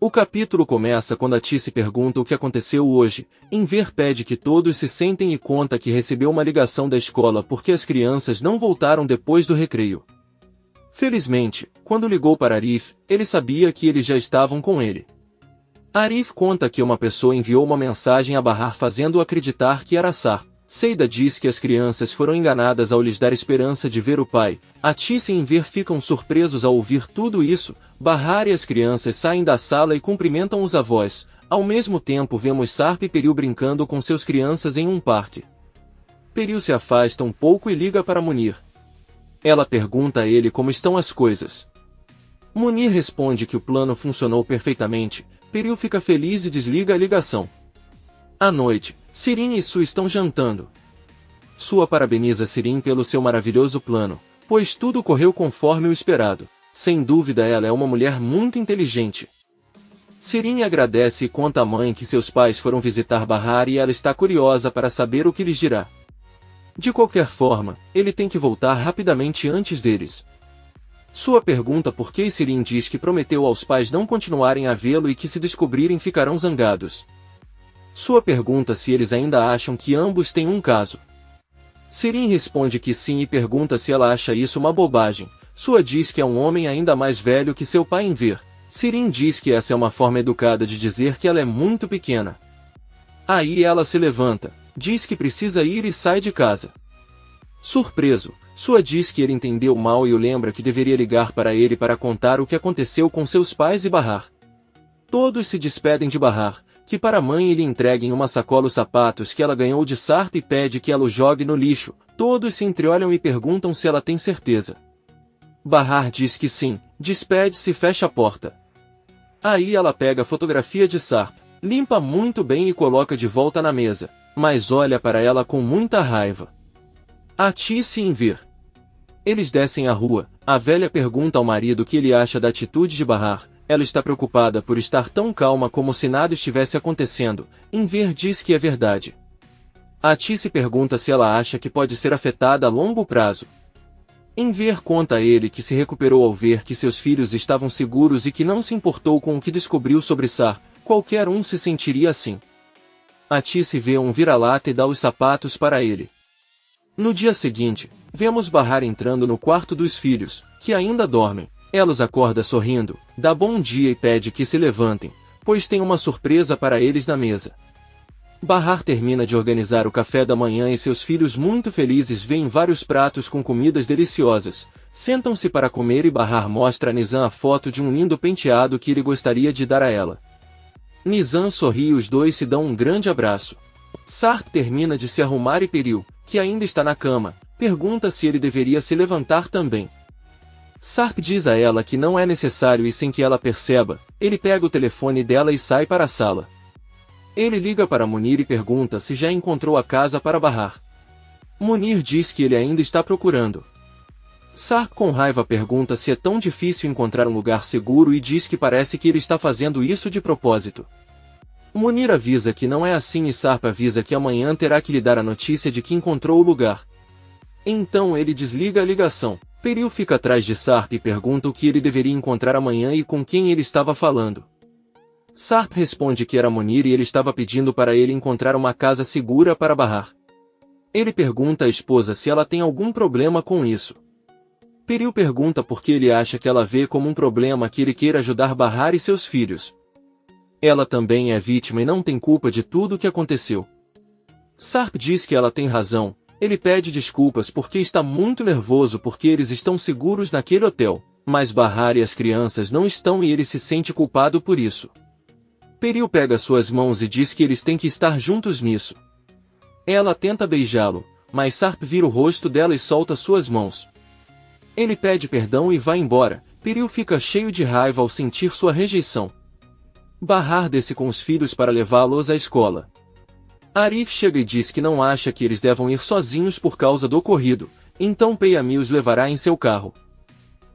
O capítulo começa quando a Tia se pergunta o que aconteceu hoje. Enver pede que todos se sentem e conta que recebeu uma ligação da escola porque as crianças não voltaram depois do recreio. Felizmente, quando ligou para Arif, ele sabia que eles já estavam com ele. Arif conta que uma pessoa enviou uma mensagem a Bahar fazendo-o acreditar que era Sarp. Seida diz que as crianças foram enganadas ao lhes dar esperança de ver o pai. Atis e Enver ficam surpresos ao ouvir tudo isso. Bahar e as crianças saem da sala e cumprimentam os avós. Ao mesmo tempo vemos Sarp e Peril brincando com seus crianças em um parque. Peril se afasta um pouco e liga para Munir. Ela pergunta a ele como estão as coisas. Munir responde que o plano funcionou perfeitamente. Peril fica feliz e desliga a ligação. À noite, Sirin e Su estão jantando. Sua parabeniza Sirin pelo seu maravilhoso plano, pois tudo correu conforme o esperado. Sem dúvida ela é uma mulher muito inteligente. Sirin agradece e conta à mãe que seus pais foram visitar Bahar e ela está curiosa para saber o que lhes dirá. De qualquer forma, ele tem que voltar rapidamente antes deles. Sua pergunta por que Sirin diz que prometeu aos pais não continuarem a vê-lo e que se descobrirem ficarão zangados. Sua pergunta se eles ainda acham que ambos têm um caso. Sirin responde que sim e pergunta se ela acha isso uma bobagem. Sua diz que é um homem ainda mais velho que seu pai Enver. Sirin diz que essa é uma forma educada de dizer que ela é muito pequena. Aí ela se levanta, diz que precisa ir e sai de casa. Surpreso, Sua diz que ele entendeu mal e o lembra que deveria ligar para ele para contar o que aconteceu com seus pais e Bahar. Todos se despedem de Bahar, que para a mãe lhe entreguem uma sacola os sapatos que ela ganhou de Sarp e pede que ela os jogue no lixo. Todos se entreolham e perguntam se ela tem certeza. Bahar diz que sim, despede-se e fecha a porta. Aí ela pega a fotografia de Sarp, limpa muito bem e coloca de volta na mesa, mas olha para ela com muita raiva. Atis e Enver. Eles descem a rua, a velha pergunta ao marido o que ele acha da atitude de Bahar. Ela está preocupada por estar tão calma como se nada estivesse acontecendo. Enver diz que é verdade. Atis pergunta se ela acha que pode ser afetada a longo prazo. Enver conta a ele que se recuperou ao ver que seus filhos estavam seguros e que não se importou com o que descobriu sobre Sar. Qualquer um se sentiria assim. Atis vê um vira-lata e dá os sapatos para ele. No dia seguinte, vemos Bahar entrando no quarto dos filhos, que ainda dormem. Ela os acorda sorrindo, dá bom dia e pede que se levantem, pois tem uma surpresa para eles na mesa. Bahar termina de organizar o café da manhã e seus filhos muito felizes veem vários pratos com comidas deliciosas. Sentam-se para comer e Bahar mostra a Nizam a foto de um lindo penteado que ele gostaria de dar a ela. Nizam sorri e os dois se dão um grande abraço. Sarp termina de se arrumar e Peril, que ainda está na cama, pergunta se ele deveria se levantar também. Sarp diz a ela que não é necessário e sem que ela perceba, ele pega o telefone dela e sai para a sala. Ele liga para Munir e pergunta se já encontrou a casa para Bahar. Munir diz que ele ainda está procurando. Sarp com raiva pergunta se é tão difícil encontrar um lugar seguro e diz que parece que ele está fazendo isso de propósito. Munir avisa que não é assim e Sarp avisa que amanhã terá que lhe dar a notícia de que encontrou o lugar. Então ele desliga a ligação. Peril fica atrás de Sarp e pergunta o que ele deveria encontrar amanhã e com quem ele estava falando. Sarp responde que era Munir e ele estava pedindo para ele encontrar uma casa segura para Bahar. Ele pergunta à esposa se ela tem algum problema com isso. Peril pergunta por que ele acha que ela vê como um problema que ele queira ajudar Bahar e seus filhos. Ela também é vítima e não tem culpa de tudo o que aconteceu. Sarp diz que ela tem razão. Ele pede desculpas porque está muito nervoso porque eles estão seguros naquele hotel, mas Bahar e as crianças não estão e ele se sente culpado por isso. Peril pega suas mãos e diz que eles têm que estar juntos nisso. Ela tenta beijá-lo, mas Sarp vira o rosto dela e solta suas mãos. Ele pede perdão e vai embora. Peril fica cheio de raiva ao sentir sua rejeição. Bahar desce com os filhos para levá-los à escola. Arif chega e diz que não acha que eles devam ir sozinhos por causa do ocorrido, então Peyami os levará em seu carro.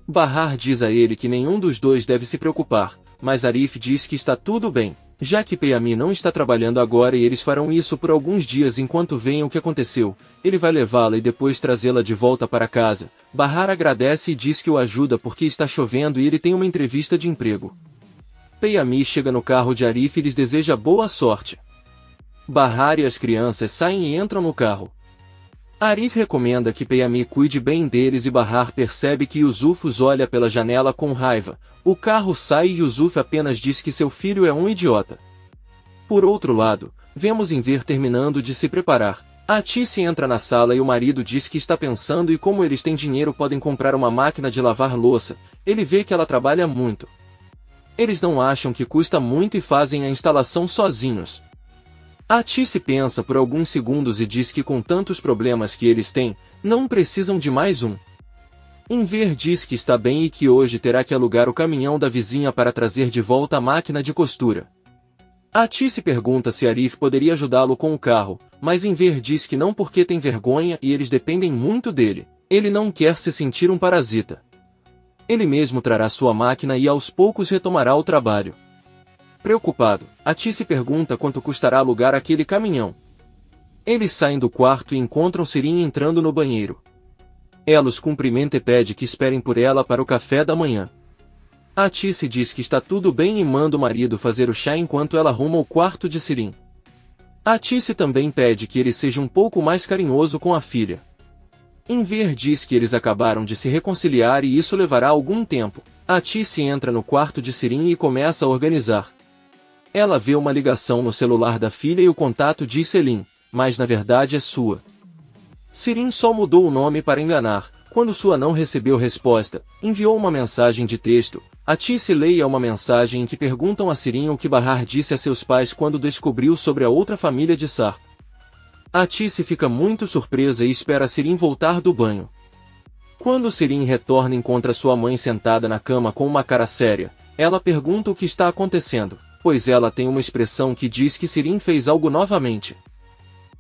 Bahar diz a ele que nenhum dos dois deve se preocupar, mas Arif diz que está tudo bem, já que Peyami não está trabalhando agora e eles farão isso por alguns dias enquanto veem o que aconteceu. Ele vai levá-la e depois trazê-la de volta para casa. Bahar agradece e diz que o ajuda porque está chovendo e ele tem uma entrevista de emprego. Peyami chega no carro de Arif e lhes deseja boa sorte. Bahar e as crianças saem e entram no carro. Arif recomenda que Peyami cuide bem deles e Bahar percebe que Yusuf os olha pela janela com raiva. O carro sai e Yusuf apenas diz que seu filho é um idiota. Por outro lado, vemos Enver terminando de se preparar. Atice entra na sala e o marido diz que está pensando e como eles têm dinheiro podem comprar uma máquina de lavar louça. Ele vê que ela trabalha muito. Eles não acham que custa muito e fazem a instalação sozinhos. Atice pensa por alguns segundos e diz que com tantos problemas que eles têm, não precisam de mais um. Enver diz que está bem e que hoje terá que alugar o caminhão da vizinha para trazer de volta a máquina de costura. Atice pergunta se Arif poderia ajudá-lo com o carro, mas Enver diz que não porque tem vergonha e eles dependem muito dele. Ele não quer se sentir um parasita. Ele mesmo trará sua máquina e aos poucos retomará o trabalho. Preocupado, Atice pergunta quanto custará alugar aquele caminhão. Eles saem do quarto e encontram Sirin entrando no banheiro. Ela os cumprimenta e pede que esperem por ela para o café da manhã. Atice diz que está tudo bem e manda o marido fazer o chá enquanto ela arruma o quarto de Sirin. Atice também pede que ele seja um pouco mais carinhoso com a filha. Enver diz que eles acabaram de se reconciliar e isso levará algum tempo. Atice entra no quarto de Sirin e começa a organizar. Ela vê uma ligação no celular da filha e o contato diz Selim, mas na verdade é sua. Sirin só mudou o nome para enganar. Quando sua não recebeu resposta, enviou uma mensagem de texto. Atice leia uma mensagem em que perguntam a Sirin o que Bahar disse a seus pais quando descobriu sobre a outra família de Sar. Atice fica muito surpresa e espera Sirin voltar do banho. Quando Sirin retorna encontra sua mãe sentada na cama com uma cara séria. Ela pergunta o que está acontecendo, pois ela tem uma expressão que diz que Sirin fez algo novamente.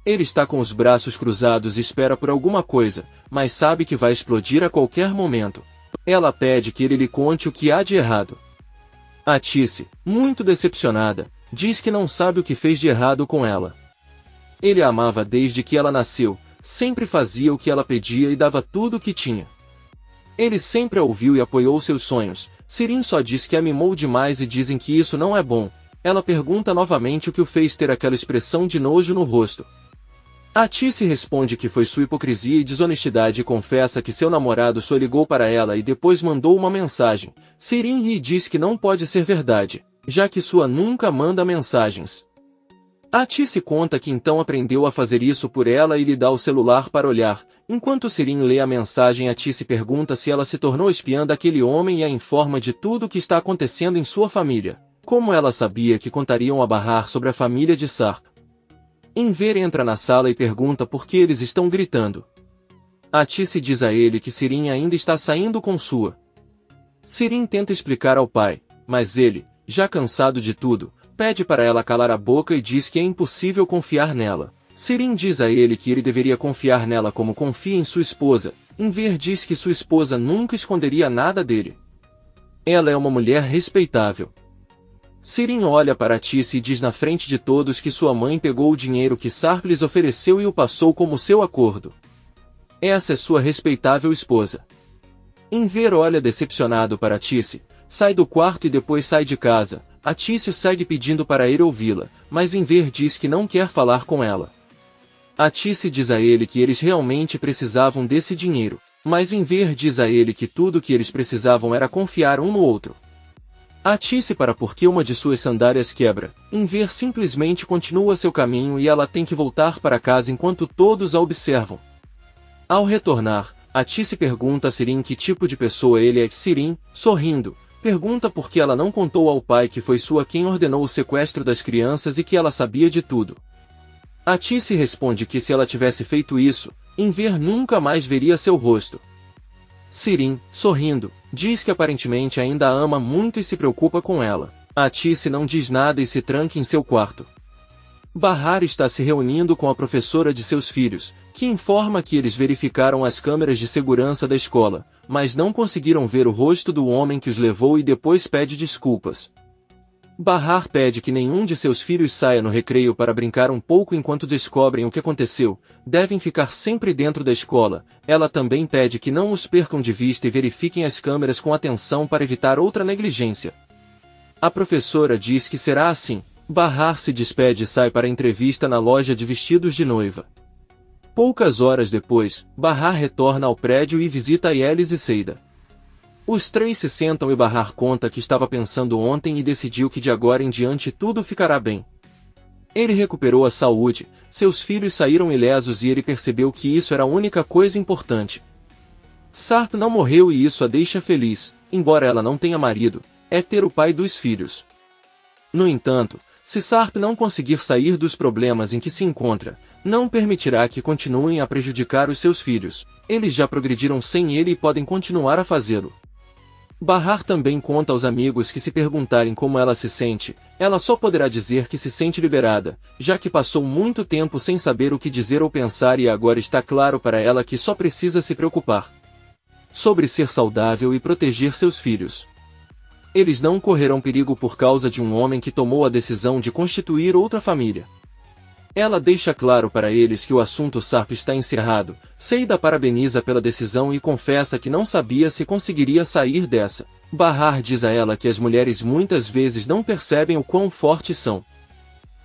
Ele está com os braços cruzados e espera por alguma coisa, mas sabe que vai explodir a qualquer momento. Ela pede que ele lhe conte o que há de errado. Atice, muito decepcionada, diz que não sabe o que fez de errado com ela. Ele a amava desde que ela nasceu, sempre fazia o que ela pedia e dava tudo o que tinha. Ele sempre a ouviu e apoiou seus sonhos. Sirin só diz que a mimou demais e dizem que isso não é bom. Ela pergunta novamente o que o fez ter aquela expressão de nojo no rosto. Atice responde que foi sua hipocrisia e desonestidade e confessa que seu namorado só ligou para ela e depois mandou uma mensagem. Sirin ri e diz que não pode ser verdade, já que sua nunca manda mensagens. Atice conta que então aprendeu a fazer isso por ela e lhe dá o celular para olhar. Enquanto Sirin lê a mensagem, Atice pergunta se ela se tornou espiã daquele homem e a informa de tudo o que está acontecendo em sua família. Como ela sabia que contariam a Bahar sobre a família de Sar. Enver entra na sala e pergunta por que eles estão gritando. Atice diz a ele que Sirin ainda está saindo com sua. Sirin tenta explicar ao pai, mas ele, já cansado de tudo, pede para ela calar a boca e diz que é impossível confiar nela. Sirin diz a ele que ele deveria confiar nela como confia em sua esposa. Enver diz que sua esposa nunca esconderia nada dele. Ela é uma mulher respeitável. Sirin olha para Atice e diz na frente de todos que sua mãe pegou o dinheiro que Sarp lhes ofereceu e o passou como seu acordo. Essa é sua respeitável esposa. Enver olha decepcionado para Atice, sai do quarto e depois sai de casa. Atice segue pedindo para ir ouvi-la, mas Enver diz que não quer falar com ela. Atice diz a ele que eles realmente precisavam desse dinheiro, mas Enver diz a ele que tudo o que eles precisavam era confiar um no outro. Atice para porque uma de suas sandálias quebra. Enver simplesmente continua seu caminho e ela tem que voltar para casa enquanto todos a observam. Ao retornar, Atice pergunta a Sirin que tipo de pessoa ele é. Sirin, sorrindo, pergunta por que ela não contou ao pai que foi sua quem ordenou o sequestro das crianças e que ela sabia de tudo. Atice responde que se ela tivesse feito isso, Enver nunca mais veria seu rosto. Sirin, sorrindo, diz que aparentemente ainda a ama muito e se preocupa com ela. Atice não diz nada e se tranca em seu quarto. Bahar está se reunindo com a professora de seus filhos, que informa que eles verificaram as câmeras de segurança da escola, mas não conseguiram ver o rosto do homem que os levou e depois pede desculpas. Bahar pede que nenhum de seus filhos saia no recreio para brincar um pouco enquanto descobrem o que aconteceu, devem ficar sempre dentro da escola. Ela também pede que não os percam de vista e verifiquem as câmeras com atenção para evitar outra negligência. A professora diz que será assim. Bahar se despede e sai para a entrevista na loja de vestidos de noiva. Poucas horas depois, Bahar retorna ao prédio e visita Yelis e Seida. Os três se sentam e Bahar conta que estava pensando ontem e decidiu que de agora em diante tudo ficará bem. Ele recuperou a saúde, seus filhos saíram ilesos e ele percebeu que isso era a única coisa importante. Sarp não morreu e isso a deixa feliz, embora ela não tenha marido, é ter o pai dos filhos. No entanto, se Sarp não conseguir sair dos problemas em que se encontra, não permitirá que continuem a prejudicar os seus filhos. Eles já progrediram sem ele e podem continuar a fazê-lo. Bahar também conta aos amigos que se perguntarem como ela se sente, ela só poderá dizer que se sente liberada, já que passou muito tempo sem saber o que dizer ou pensar e agora está claro para ela que só precisa se preocupar sobre ser saudável e proteger seus filhos. Eles não correrão perigo por causa de um homem que tomou a decisão de constituir outra família. Ela deixa claro para eles que o assunto Sarp está encerrado. Seida parabeniza pela decisão e confessa que não sabia se conseguiria sair dessa. Bahar diz a ela que as mulheres muitas vezes não percebem o quão fortes são.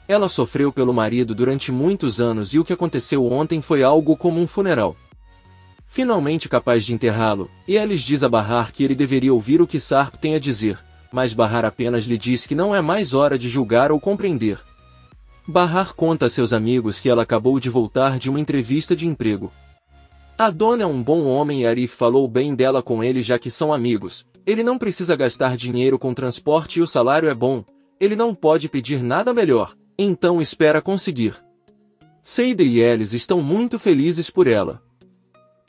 Ela sofreu pelo marido durante muitos anos e o que aconteceu ontem foi algo como um funeral. Finalmente capaz de enterrá-lo, Yelis diz a Bahar que ele deveria ouvir o que Sarp tem a dizer, mas Bahar apenas lhe diz que não é mais hora de julgar ou compreender. Bahar conta a seus amigos que ela acabou de voltar de uma entrevista de emprego. A dona é um bom homem e Arif falou bem dela com ele já que são amigos. Ele não precisa gastar dinheiro com transporte e o salário é bom. Ele não pode pedir nada melhor, então espera conseguir. Seida e Yelis estão muito felizes por ela.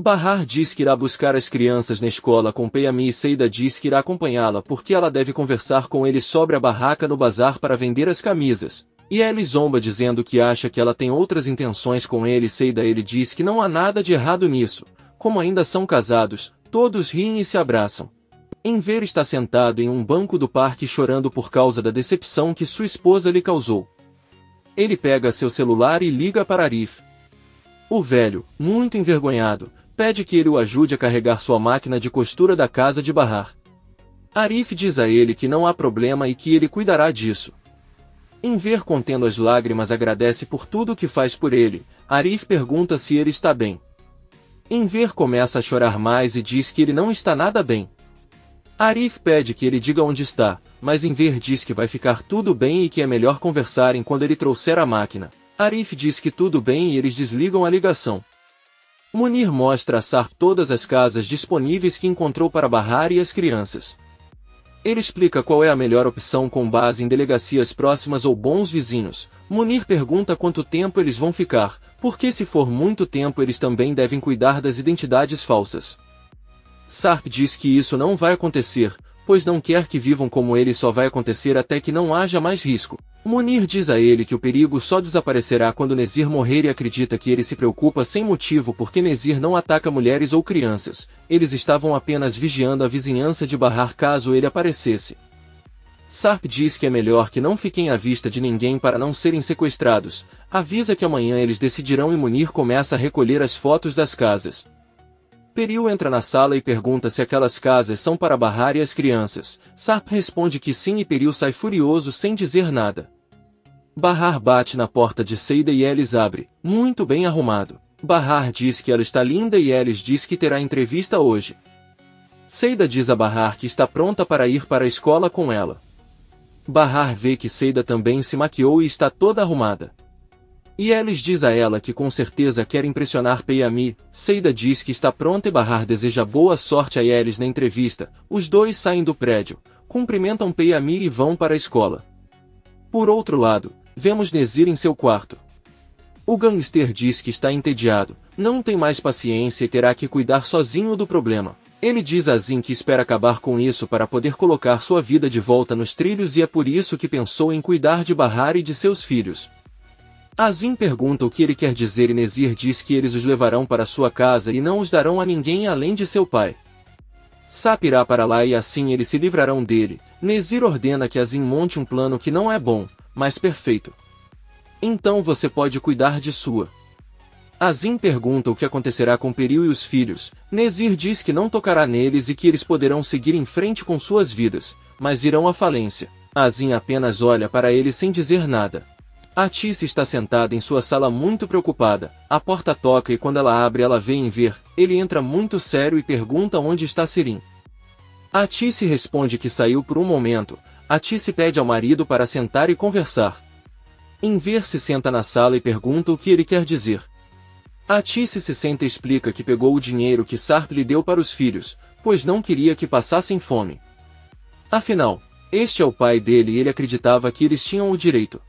Bahar diz que irá buscar as crianças na escola com Peyami e Seida diz que irá acompanhá-la porque ela deve conversar com ele sobre a barraca no bazar para vender as camisas. E ele zomba dizendo que acha que ela tem outras intenções com ele e Seida ele diz que não há nada de errado nisso. Como ainda são casados, todos riem e se abraçam. Enver está sentado em um banco do parque chorando por causa da decepção que sua esposa lhe causou. Ele pega seu celular e liga para Arif. O velho, muito envergonhado, pede que ele o ajude a carregar sua máquina de costura da casa de Bahar. Arif diz a ele que não há problema e que ele cuidará disso. Enver contendo as lágrimas agradece por tudo que faz por ele. Arif pergunta se ele está bem. Enver começa a chorar mais e diz que ele não está nada bem. Arif pede que ele diga onde está, mas Enver diz que vai ficar tudo bem e que é melhor conversarem quando ele trouxer a máquina. Arif diz que tudo bem e eles desligam a ligação. Munir mostra a Sarp todas as casas disponíveis que encontrou para Bahar e as crianças. Ele explica qual é a melhor opção com base em delegacias próximas ou bons vizinhos. Munir pergunta quanto tempo eles vão ficar, porque se for muito tempo eles também devem cuidar das identidades falsas. Sarp diz que isso não vai acontecer, pois não quer que vivam como ele só vai acontecer até que não haja mais risco. Munir diz a ele que o perigo só desaparecerá quando Nezir morrer e acredita que ele se preocupa sem motivo porque Nezir não ataca mulheres ou crianças, eles estavam apenas vigiando a vizinhança de Bahar caso ele aparecesse. Sarp diz que é melhor que não fiquem à vista de ninguém para não serem sequestrados, avisa que amanhã eles decidirão e Munir começa a recolher as fotos das casas. Peril entra na sala e pergunta se aquelas casas são para Bahar e as crianças. Sarp responde que sim e Peril sai furioso sem dizer nada. Bahar bate na porta de Seida e Yelis abre, muito bem arrumado. Bahar diz que ela está linda e Yelis diz que terá entrevista hoje. Seida diz a Bahar que está pronta para ir para a escola com ela. Bahar vê que Seida também se maquiou e está toda arrumada. Yelis diz a ela que com certeza quer impressionar Peyami. Seida diz que está pronta e Bahar deseja boa sorte a Yelis na entrevista. Os dois saem do prédio, cumprimentam Peyami e vão para a escola. Por outro lado, vemos Nezir em seu quarto. O gangster diz que está entediado, não tem mais paciência e terá que cuidar sozinho do problema. Ele diz a Azim que espera acabar com isso para poder colocar sua vida de volta nos trilhos e é por isso que pensou em cuidar de Bahar e de seus filhos. Azim pergunta o que ele quer dizer e Nezir diz que eles os levarão para sua casa e não os darão a ninguém além de seu pai. Sap irá para lá e assim eles se livrarão dele. Nezir ordena que Azim monte um plano que não é bom, mas perfeito. Então você pode cuidar de sua. Azim pergunta o que acontecerá com Peril e os filhos. Nezir diz que não tocará neles e que eles poderão seguir em frente com suas vidas, mas irão à falência. Azin apenas olha para ele sem dizer nada. Atice está sentada em sua sala muito preocupada. A porta toca e quando ela abre ela vê Enver. Ele entra muito sério e pergunta onde está Sirin. Atice responde que saiu por um momento. Atice pede ao marido para sentar e conversar. Enver se senta na sala e pergunta o que ele quer dizer. Atice se senta e explica que pegou o dinheiro que Sarp lhe deu para os filhos, pois não queria que passassem fome. Afinal, este é o pai dele e ele acreditava que eles tinham o direito.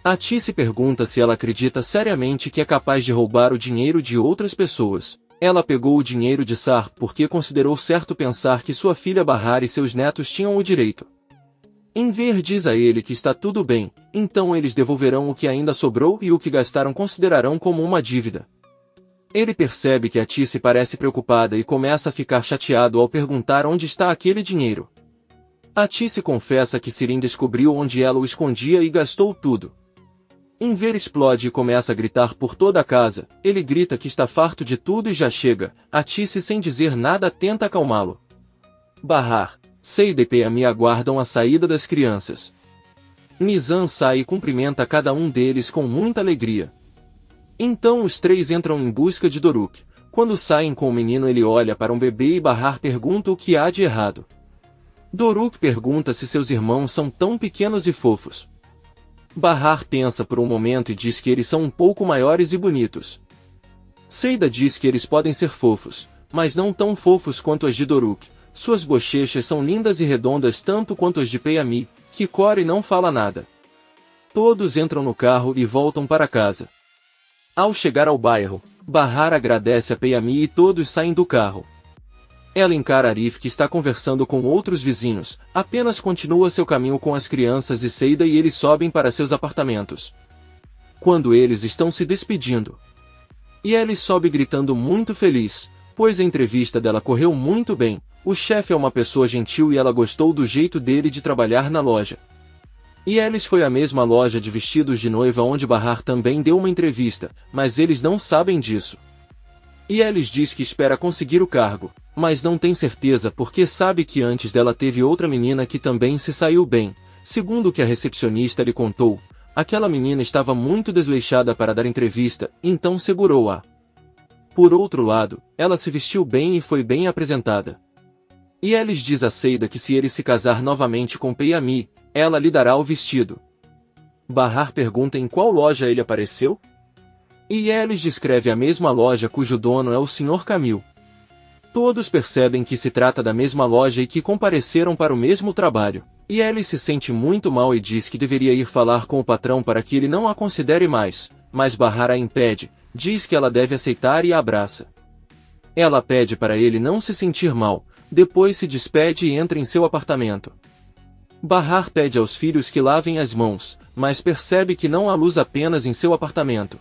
Atice pergunta se ela acredita seriamente que é capaz de roubar o dinheiro de outras pessoas. Ela pegou o dinheiro de Sarp porque considerou certo pensar que sua filha Bahar e seus netos tinham o direito. Enver diz a ele que está tudo bem, então eles devolverão o que ainda sobrou e o que gastaram considerarão como uma dívida. Ele percebe que Atice parece preocupada e começa a ficar chateado ao perguntar onde está aquele dinheiro. Atice confessa que Sirin descobriu onde ela o escondia e gastou tudo. Enver explode e começa a gritar por toda a casa. Ele grita que está farto de tudo e já chega. Atice sem dizer nada tenta acalmá-lo. Bahar, Seida e Peyami aguardam a saída das crianças. Nizam sai e cumprimenta cada um deles com muita alegria. Então os três entram em busca de Doruk. Quando saem com o menino ele olha para um bebê e Bahar pergunta o que há de errado. Doruk pergunta se seus irmãos são tão pequenos e fofos. Bahar pensa por um momento e diz que eles são um pouco maiores e bonitos. Seida diz que eles podem ser fofos, mas não tão fofos quanto as de Doruk. Suas bochechas são lindas e redondas tanto quanto as de Peyami, que Core não fala nada. Todos entram no carro e voltam para casa. Ao chegar ao bairro, Bahar agradece a Peyami e todos saem do carro. Ela encara Arif que está conversando com outros vizinhos, apenas continua seu caminho com as crianças e Seida e eles sobem para seus apartamentos. Quando eles estão se despedindo, Yelis sobe gritando muito feliz, pois a entrevista dela correu muito bem, o chefe é uma pessoa gentil e ela gostou do jeito dele de trabalhar na loja. Yelis foi à mesma loja de vestidos de noiva onde Bahar também deu uma entrevista, mas eles não sabem disso. Yelis diz que espera conseguir o cargo, mas não tem certeza porque sabe que antes dela teve outra menina que também se saiu bem. Segundo o que a recepcionista lhe contou, aquela menina estava muito desleixada para dar entrevista, então segurou-a. Por outro lado, ela se vestiu bem e foi bem apresentada. Yelis diz a Seida que se ele se casar novamente com Peyami, ela lhe dará o vestido. Bahar pergunta em qual loja ele apareceu? E Yelis descreve a mesma loja cujo dono é o Sr. Camil. Todos percebem que se trata da mesma loja e que compareceram para o mesmo trabalho. Yelis se sente muito mal e diz que deveria ir falar com o patrão para que ele não a considere mais, mas Bahar a impede, diz que ela deve aceitar e a abraça. Ela pede para ele não se sentir mal, depois se despede e entra em seu apartamento. Bahar pede aos filhos que lavem as mãos, mas percebe que não há luz apenas em seu apartamento.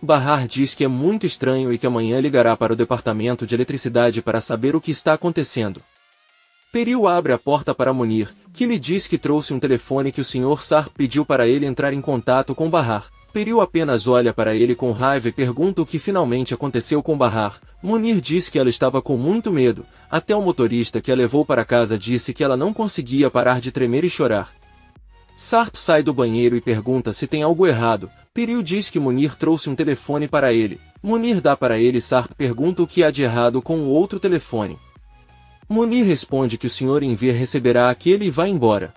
Bahar diz que é muito estranho e que amanhã ligará para o departamento de eletricidade para saber o que está acontecendo. Peril abre a porta para Munir, que lhe diz que trouxe um telefone que o Sr. Sarp pediu para ele entrar em contato com Bahar. Peril apenas olha para ele com raiva e pergunta o que finalmente aconteceu com Bahar. Munir diz que ela estava com muito medo, até o motorista que a levou para casa disse que ela não conseguia parar de tremer e chorar. Sarp sai do banheiro e pergunta se tem algo errado. Peril diz que Munir trouxe um telefone para ele. Munir dá para ele e Sarp pergunta o que há de errado com o outro telefone. Munir responde que o Sr. Enver receberá aquele e vai embora.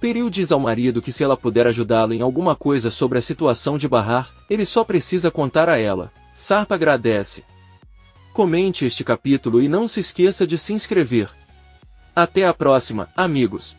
Peril diz ao marido que se ela puder ajudá-lo em alguma coisa sobre a situação de Bahar, ele só precisa contar a ela. Sarp agradece. Comente este capítulo e não se esqueça de se inscrever. Até a próxima, amigos!